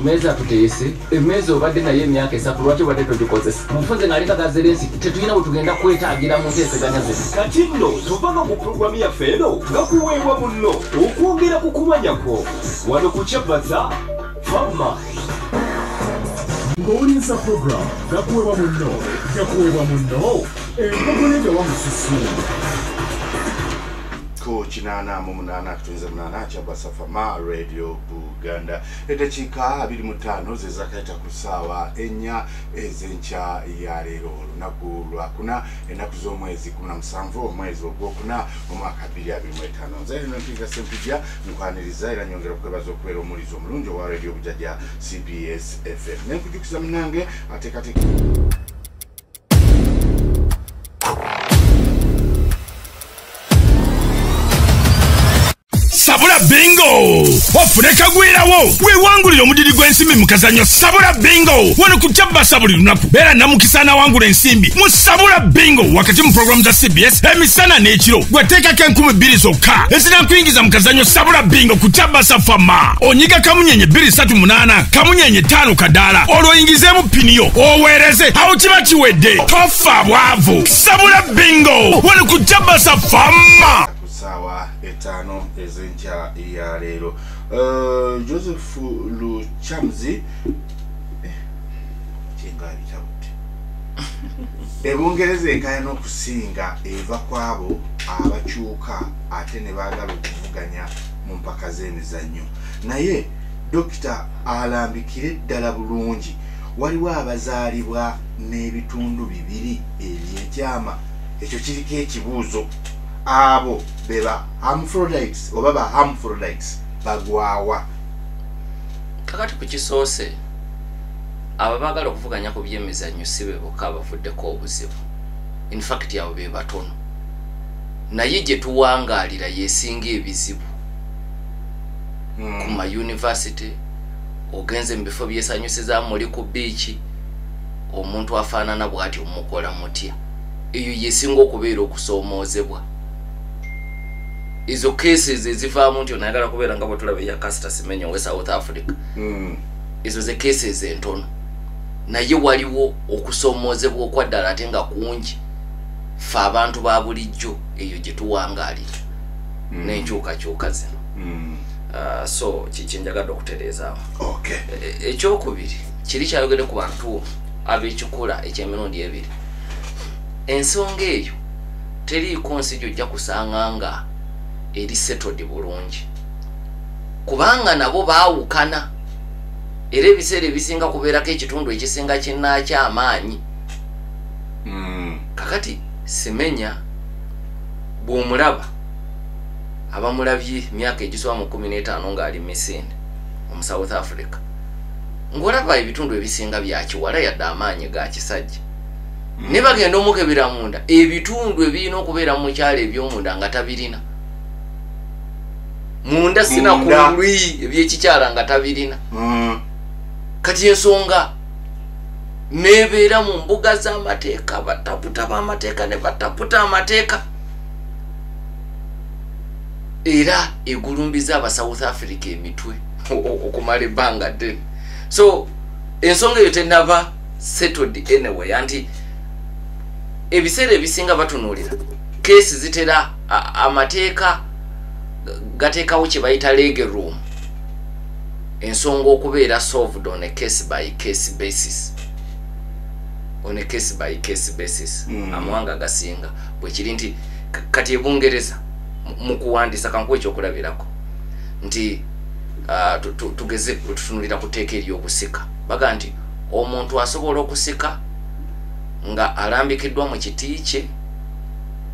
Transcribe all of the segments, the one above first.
kumeza tutese emezo obadde naye emyaka esatu lwaki obadde togikozesa mufunze naleka gazerensi tetulina bwetugenda kwetaagira mu nteeseganya ze kati nno tuvanga ku pulogulamu yaffe eno nga kuweebwa munno okwongera ku kumanyako wano ku Kyabaza Fama ng'owuliriza pulogulamu gakuweebwa munno gakuweebwa munno enkogolega wamususu ko kinana mu munana kutunza munana Kyabaza Fama Radio Buganda edakiika 25 zezakaita ku ssaawa 4 ez'enkya ya leero olunaku lwakuna ennaku z'omwezi 17 omwezi ogwokuna omwaka 2025 nze nempinga sempijja nkwaniriza era nyongera okwebaza okubeera omulizo omulungi owa Radio Bujajja CBS FM nenkujukiza munange ateekateeka Sabula Bingo! Ofureka gwirawo! Wewangulira omudiri gw'ensimbi mu kazanyo Sabula Bingo! Wano ku Kyabaza buli lunaku beera namukisa n'awangula ensimbi mu Sabula Bingo wakati mu programu za CBS emisana n'ekiro gweteekako 2000 zokka ezinankuyingiza mu kazanyo Sabula Bingo ku Kyabaza Fama. Onyiga kamunyenye 238 kamunyenye 5 kadaala olwoyingizeemu piniyo oweereze awo kiba kiwedde tofa bwavu. Sabula Bingo! Wano ku Kyabaza Fama! sawa 5 ez'enkya ya leero Joseph Luchamzi kingali kyabute ebungereza enkaya n'okusinga eva kwabo abakyuka ate ne baagala okuvuganya mu mpaka z'emizannyo naye Dr. alambikire ddala bulungi waliwo abazaalibwa n'ebitundu bibiri ebyekyama ekyo kiriko ekibuuzo abo beba hermaphrodites oba ba hermaphrodites bagwawa kakati ku kisoose abo baagala okuvuganya ku by'emizannyo si be bokka abavuddeko obuzibu in fact abo be batono naye gye tuwangaalira yeesinga ebizibu ku mayunivasite ogenze mu bifo byesanyusizaamu muli ku biiki omuntu afaanana bw'ati omukola mutya eyo yeesinga okubeera okusoomoozebwa izo cases ezivaamu nti onayagala kubeera nga bwe tulaba eya Caster Semenya we South Africa izo ze cases entono naye waliwo okusoomoozebwa okwaddala ate nga kungi fe abantu ba bulijjo eyo gye tuwangaalira n'enkyukakyuka zino so kyenjagadde okutereezaawo ekyokubiri kiri kyayogere ku bantu ab'ekikula eky'emirundi ebiri ensonga eyo teriiko nsi gy'ojja kusanga nga eri settled bulungi kubanga nabo baawukana era ebiseera ebisinga kubeerako ekitundu ekisinga kinnakyamaanyi kakati Semenya bw'omulaba abamulabye myaka egisoba mu 15 ng'ali Misinde mu South Africa ng'olaba ebitundu ebisinga byakiwala yadde amaanyi ga kisajja ne bagenda omukebera munda ebitundu ebirina okubeera mu kyalo eby'omunda nga tabirina munda sina kulwi ebyekikyala nga tabirina kati ensonga nebeera mu mbuga z'amateeka bataputa b'amateeka ne bataputa amateeka era egulumbiza aba South Africa emitwe okumala ebbanga ddene so ensonga eyo tenaba settled anyway anti ebiseera ebisinga batunuulira kesi zitera amateeka gateekawo kye bayita legal room ensonga okubeera solved on a case by case basis amawanga gasinga bwe kiri nti kati ebungereza mu kuwandiisa kankuwa ekyokulabirako nti tugeze tutunulira ku tteeka ery'okusika baga nti omuntu asobola okusika nga alambikiddwa mu kiti kye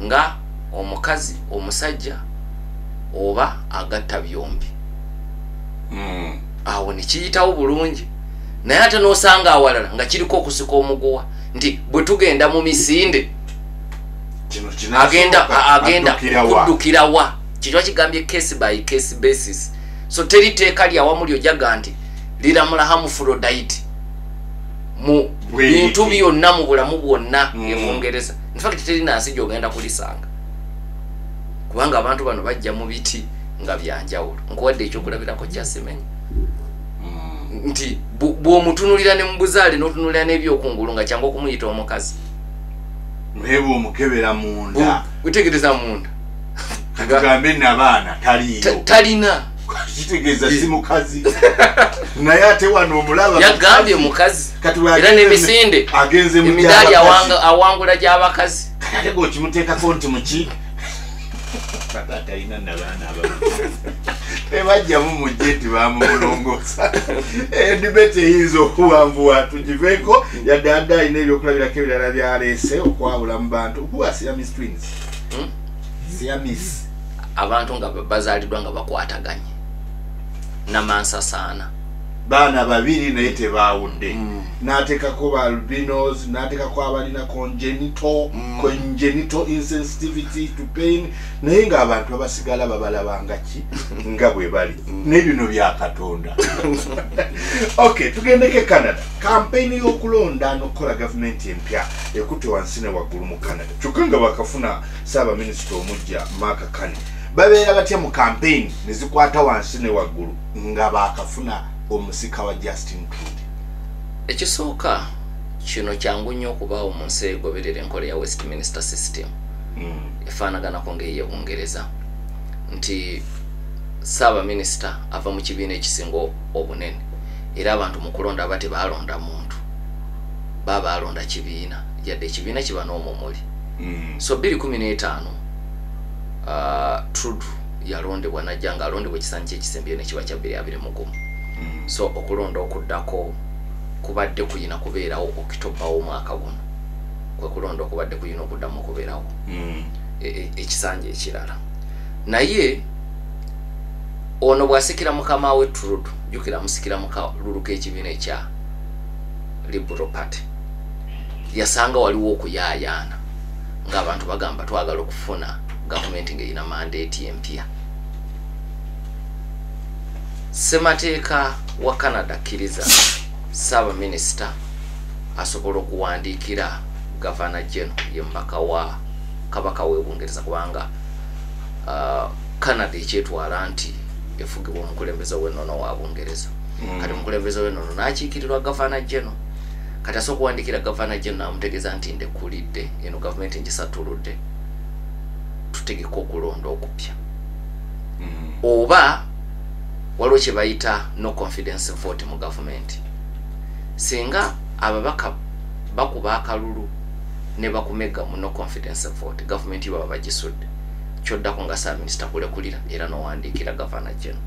nga omukazi omusajja oba agatta byombi awo ne kiyitawo bulungi naye ate n'osanga awalala nga kiriko okusika omuguwa nti bwe tugenda mu misinde agenda kuddukirawa kikiba kigambye case by case basis so teri teeka lyawamu lyojaga nti liramula hermaphrodite mu bintu byonna mu bulamu bwonna ebungereza infact terina nsi gy'ogenda kulisanga kubanga abantu bano bajja mu biti nga byanjawulo nkuwadde ekyokulabirako kya Semenya nti bw'omutunulira ne mubuzaale n'otunulira n'ebyokungulu nga kyangu okumuyita omukazi mwebu omukebera munda utegereza munda tugambe n'abaana taliyo talina kitegeeza si mukazi naye ate wano omulaba yagambye mukazi era n'emisinde agenze mu emidaali awangula gy'abakazi ate gwokimuteekako nti muki talina n'abaana tebajjamu mujje nti bamumulongoosa dibeti eyinza okuwanvuwa tugiveeko yadde adde alina ebyokulabirako ebirala byaleese okwawula mu bantu kuba Siamese twins Siamese abantu nga bazaaliddwa nga bakwataganye namansasaana baana babiri naye tebaawudde n'ateekako ba albinos n'ateekako abalina congenital insensitivity to pain naye ng'abantu babasigala babalabanga ki nga bwe bali n'ebino bya Katonda. Okay, tugendeko e Canada. Kampeyini y'okulonda n'okukola gavumenti empya ekutte wansi ne waggulu mu Canada kyokka nga bakafuna Ssaabaminisita omujja Mark Carney babeera batya mu kampeyini ne zikwata wansi ne waggulu nga bakafuna omusika wa Justin Trudeau. Ekisooka kino kyangu nnyo okubaawo mu nsi egoberera enkola ya Westminster system efaanaganako ng'eya Bungereza nti Ssaabaminisita ava mu kibiina ekisinga obunene era abantu mu kulonda bate baalonda muntu baba alonda kibiina yadde ekibiina kiba n'omumuli so 2015 Trudeau yalondebwa najja nga alondebwa ekisaanyi ky'ekisembye ne kiba kya 2021 so okulonda okuddako kubadde kuyina kubeerawo okitobawo omwaka guno kwe kulonda okubadde kuyina okuddamu okubeerawo ekisanja ekirala naye ono bwasikira mukama we Trudeau jukira musikira mukalulu k'ekibiina ekya Liberal Party yasanga waliwo okuyaayaana ng'abantu bagamba twagala okufuna gavumenti ng'erina mandate empya. Ssemateeka wa Canada akkiriza Ssaabaminisita asobola okuwandiikira Gavana General ye mbaka wa kabaka w'e Bungereza kubanga Canada ekyetwala nti efugibwa omukulembeze w'ennono wa Bungereza. Kati omukulembeze w'ennono n'akiikirirwa Gavana General kati asobola okuwandiikira Gavana General amutegeeza nti ndekulidde eno gavumenti ngisatuludde tutegeka okulonda okupya oba waliwo kye bayita no confidence vote mu gavumenti singa ababaka bakuba akalulu ne bakumega mu no confidence vote gavumenti baba bagisudde kyoddako nga Ssaabaminisita kulekulira era n'owandiikira Gavana General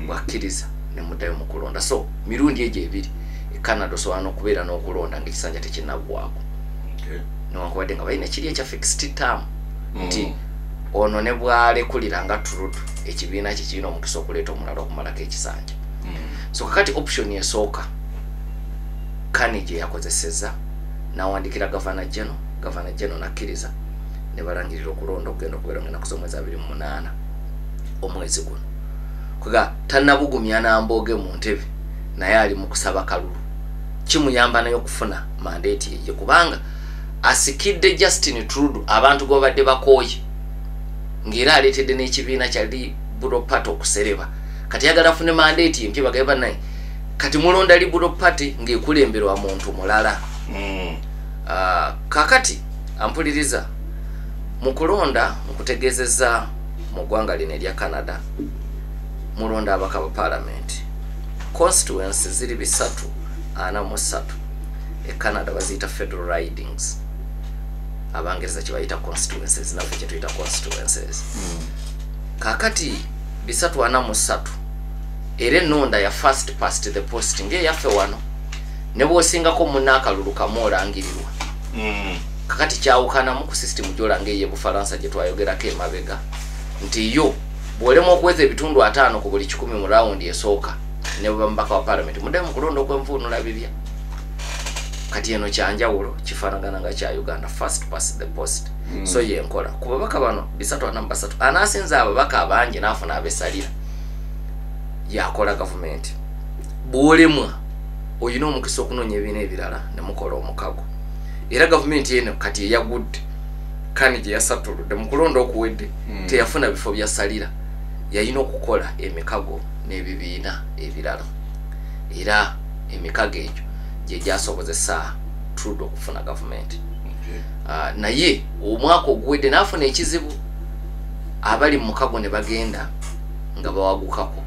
bwakkiriza ne muddayo mu kulonda so mirundi egyo ebiri Canada osobola n'okubeera n'okulonda ng'ekisanja tekinnaggwako newankubadde nga balina kiri ekya fixed term nti ono ne bwalekulira nga Trudeau ekibiina kye kirina omukisa okuleeta omulala okumalako ekisanja so kakati option esooka Carney gye yakozesezza n'awandiikira Gavana General n'akkiriza ne balangirira okulonda okugenda okubeera ng'ennaku z'omwezi 28 omwezi guno kwega tannabugumya Nambooge mu ntebe naye ali mu kusaba kalulu kimuyamba naye okufuna mandate ye kubanga asikidde Justin Trudeau abantu gobadde bakooye ng'era aleetedde n'ekibiina kya Liberal Party okusereba kati yagala afune mandate empya bagamba naye kati mulonda Liberal Party ng'ekulemberwa muntu mulala kakati ampuliriza mu kulonda nkutegeezezza mu ggwanga lino erya Canada mulonda abaka ba parliament constituency ziri 343 e Canada baziyita federal ridings Abangereza kye bayita constituencies naffe kye tuyita constituencies kakati 343 era ennonda ya first past the post ng'eyaffe wano ne bw'osingako munaakalulu kamu olangirirwa kakati kyawukanamu ku system gy'olanga ey'e Bufalansa gye twayogerako emabega nti yo bw'olema okuweza ebitundu 5 ku buli 10 mu rawundi esooka ne bwe bambaka wa parliament muddayo mu kulonda okw'envuunula bibya kati eno kyanjawulo kifaanagana nga kya Uganda first past the post so yenkola ku babaka bano 343 anaasinza ababaka abangi n'afuna abesalira yakola gavumenti bw'olemwa oyina omukisa okunoonya ebibiina ebirala ne mukola omukago era gavumenti eno kati eyagudde Carney gye yasatuludde mu kulonda okuwedde teyafuna bifo bya salira yayina okukola emikago n'ebibiina ebirala era emikago egyo gye gyasobozesa Trudeau okufuna gavumenti. Naye omwaka oguwedde n'afuna ekizibu, abali mu mukago ne bagenda nga bawagukako,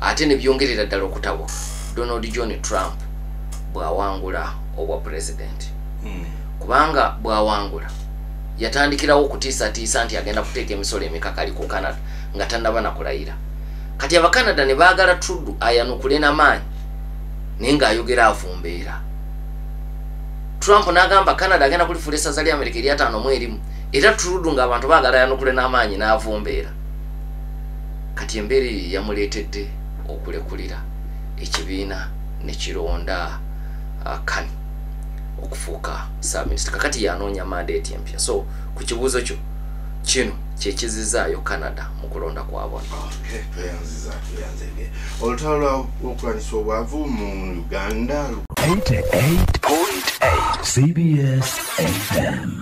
ate ne byongerera ddala okutabuka Donald John Trump bw'awangula obwa president. Kubanga bw'awangula yatandikirawo okutiisatiisa nti agenda kuteeka emisolo emikakali ku Canada nga tannaba na kulayira. Kati Abakanada ne baagala Trudeau ayanukule n'amaanyi naye ng'ayogera afumbeera. Trump n'agamba Canada agenda kulifuula essaza lya Amerika erya 5 era Trudeau ng'abantu baagala ayanukule n'amaanyi n'avumbeera. Kati embeera yamuleetedde okulekulira ekibiina ne kironda Kani okufuuka Ssaabaminisita. Kakati yanoonya mandate empya. So ku kibuuzo kyo kino kyekizizaayo Canada mu kulonda kwabwe. Tuyanzege olutalo lw'okulwanyisa obwavu mu Uganda 88.8 CBS FM.